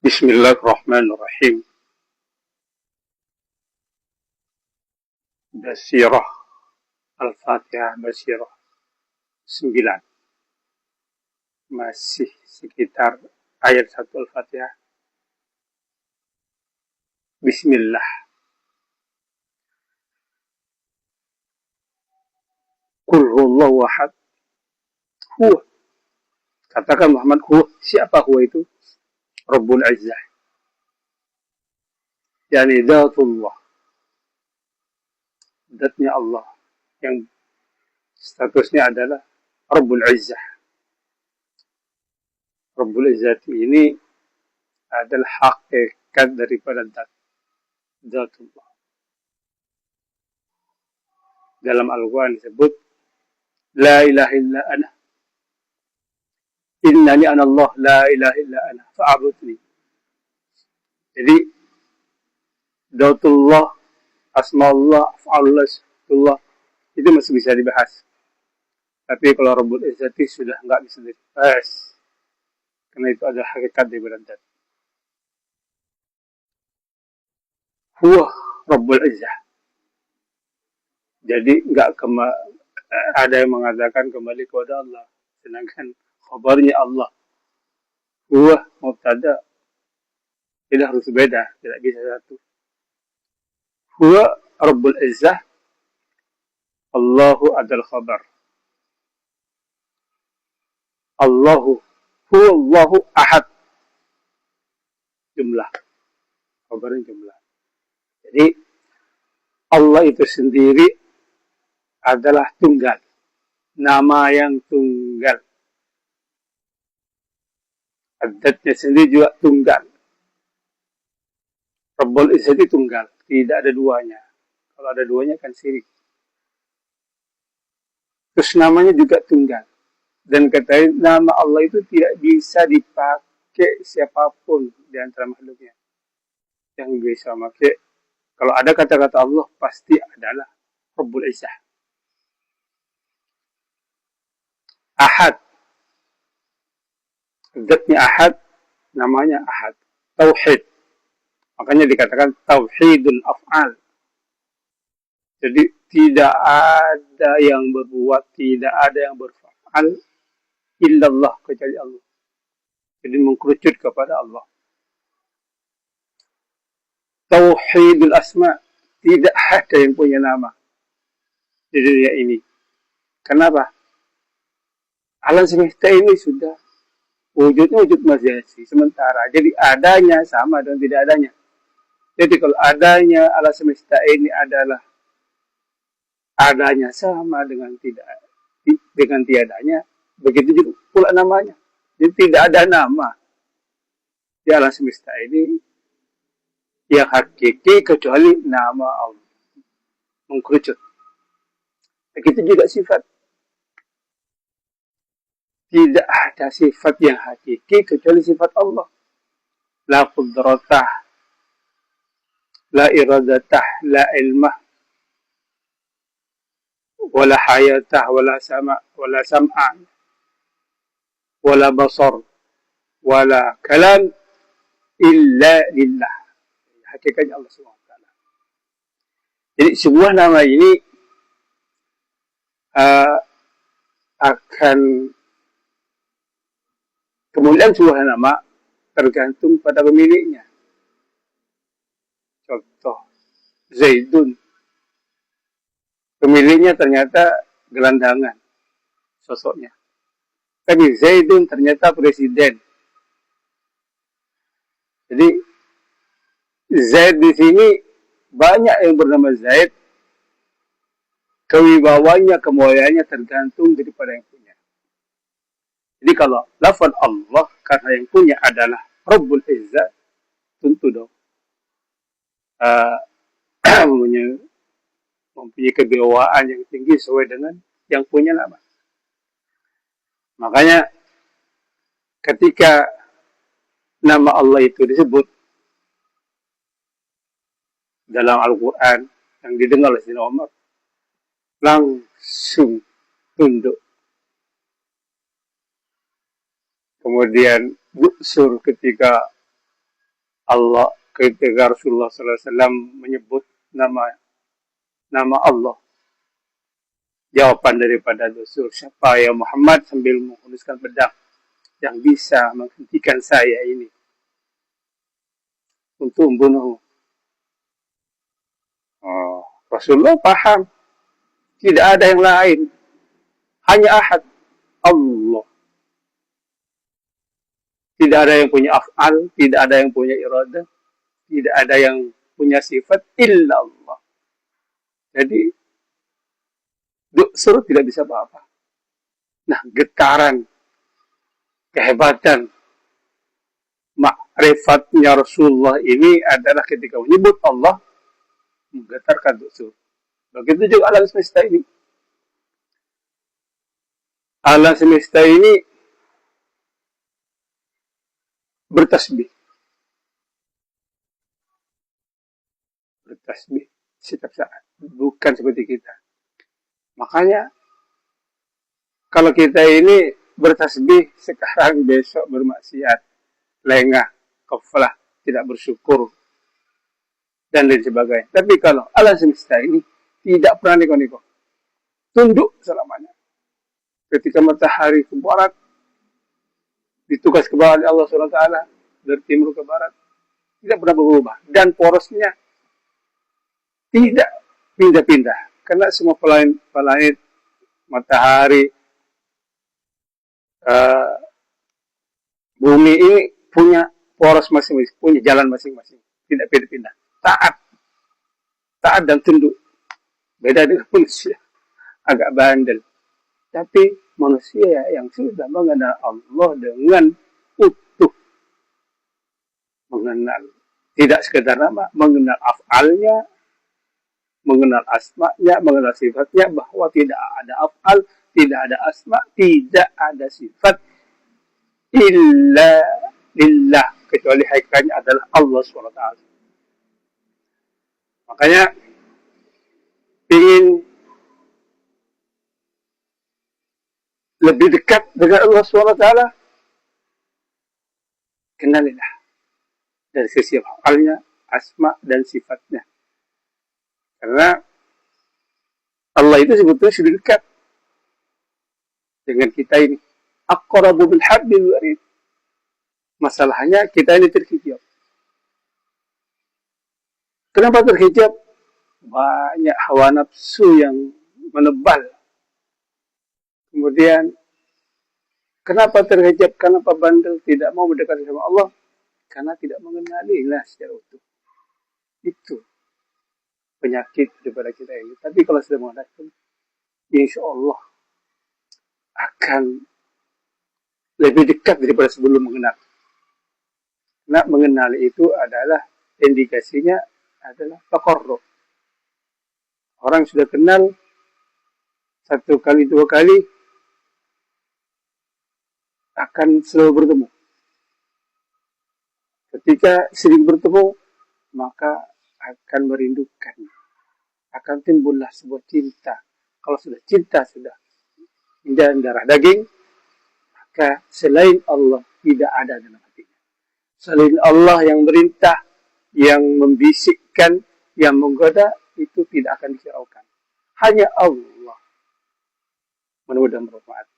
Bismillahirrahmanirrahim. Basirah Al-Fatihah Basirah 9. Masih sekitar ayat 1 Al-Fatihah. Bismillah. Qul huwallahu ahad. Huwa. Katakan Muhammad huwa. Siapa huwa itu? Rabbul Izzah. Yani Datullah. Datnya Allah. Yang statusnya adalah Rabbul Izzah. Rabbul Izzah ini adalah hakikat daripada Datullah. Dalam Al-Quran disebut La ilaha illa ana. Innani anallah la ilaha illa ana. Fa'abudni. Jadi Datullah, Asma'ullah, Af'alullah, Sifatullah itu masih bisa dibahas. Tapi kalau Rabbul Izzati sudah enggak bisa dibahas. Karena itu adalah hakikat daripada Dat. Huwa Rabbul Izzah. Jadi enggak ada yang mengatakan kembali kepada Allah. Sedangkan khabarnya Allah. Huwa mubtada. Tidak harus beda. Tidak bisa satu. Huwa Rabbul Izzah. Allahu adal khabar. Allahu. Huwa Allahu ahad. Jumlah. Khabarnya jumlah. Jadi Allah itu sendiri adalah tunggal. Nama yang tunggal. Adatnya sendiri juga tunggal. Rabbul Izzati tunggal. Tidak ada duanya. Kalau ada duanya kan syirik. Terus namanya juga tunggal. Dan katanya nama Allah itu tidak bisa dipakai siapapun di antara makhluknya. Yang bisa pakai. Kalau ada kata-kata Allah pasti adalah Rabbul Izzah. Ahad. Zatnya ahad, namanya ahad. Tauhid. Makanya dikatakan tauhidul af'al. Jadi tidak ada yang berbuat, tidak ada yang berfa'al illallah kecuali Allah. Jadi mengkerucut kepada Allah. Tauhidul asma, tidak ada yang punya nama di dunia ini. Kenapa? Alam semesta ini sudah wujudnya wujud majizi sementara. Jadi adanya sama dengan tidak adanya. Jadi kalau adanya alam semesta ini adalah adanya sama dengan tiadanya, begitu juga pula namanya. Jadi tidak ada nama di alam semesta ini yang hakiki kecuali nama Allah. Mengkerucut. Begitu juga sifat. Tidak ada sifat yang hakiki kecuali sifat Allah. La qudratah, la iradatah, la ilmah, wala hayatah, wala sam'a, wala basar, wala kalam, illa lillah. Hakikatnya Allah SWT. Jadi sebuah nama ini akan kemudian sebuah nama tergantung pada pemiliknya. Contoh, Zaidun. Pemiliknya ternyata gelandangan sosoknya. Tapi Zaidun ternyata presiden. Jadi Zaid di sini banyak yang bernama Zaid. Kewibawanya, kemuliaannya tergantung daripada yang punya. Jadi kalau lafaz Allah karena yang punya adalah Rabbul Izzah, tentu dong mempunyai kebewaan yang tinggi sesuai dengan yang punya nama. Makanya ketika nama Allah itu disebut dalam Al-Quran yang didengar oleh Sayyidina Umar, langsung tunduk. Kemudian busur ketika Allah ketika Rasulullah SAW menyebut nama Allah. Jawaban daripada Rasul, siapa ya Muhammad, sambil menghunuskan pedang, yang bisa menghentikan saya ini untuk membunuhmu. Rasulullah paham, tidak ada yang lain, hanya ahad, Allah. Tidak ada yang punya af'al, tidak ada yang punya iradah, tidak ada yang punya sifat illa Allah. Jadi suruh tidak bisa apa-apa. Nah, getaran, kehebatan, ma'rifatnya Rasulullah ini adalah ketika menyebut Allah, menggetarkan suruh. Begitu juga alam semesta ini. Alam semesta ini bertasbih. Bertasbih setiap saat. Bukan seperti kita. Makanya kalau kita ini bertasbih sekarang, besok bermaksiat, lengah, kaflah, tidak bersyukur, dan lain sebagainya. Tapi kalau alam semesta ini tidak pernah niko-niko, tunduk selamanya. Ketika matahari ke barat, ditugas ke bawah oleh Allah SWT, dari timur ke barat, tidak pernah berubah. Dan porosnya tidak pindah-pindah. Karena semua planet, matahari, bumi ini punya poros masing-masing, punya jalan masing-masing, tidak pindah-pindah. Taat dan tunduk. Beda dengan manusia, agak bandel. Tapi manusia yang sudah mengenal Allah dengan utuh, mengenal tidak sekedar nama, mengenal af'alnya, mengenal asma'nya, mengenal sifatnya, bahwa tidak ada af'al, tidak ada asma', tidak ada sifat illa lillah, kecuali hakikatnya adalah Allah SWT. Makanya ingin lebih dekat dengan Allah SWT, kenalilah dari sisi af'alnya, asma' dan sifatnya. Karena Allah itu sebetulnya sudah dekat dengan kita ini. Aqrabu bil hablil warid. Masalahnya kita ini terhijab. Kenapa terhijab? Banyak hawa nafsu yang menebal. Kemudian kenapa terhijab? Kenapa bandel, tidak mau mendekati sama Allah? Karena tidak mengenalilah secara utuh. Itu penyakit daripada kita ini. Tapi kalau sudah mengenali, insya Allah akan lebih dekat daripada sebelum mengenal. Nah, mengenal itu adalah indikasinya adalah taqarrub. Orang sudah kenal satu kali, dua kali, akan selalu bertemu. Ketika sering bertemu, maka akan merindukan. Akan timbullah sebuah cinta. Kalau sudah cinta, sudah dan darah daging, maka selain Allah tidak ada dalam hatinya. Selain Allah yang merintah, yang membisikkan, yang menggoda, itu tidak akan dihiraukan. Hanya Allah. Mudah-mudahan bermanfaat.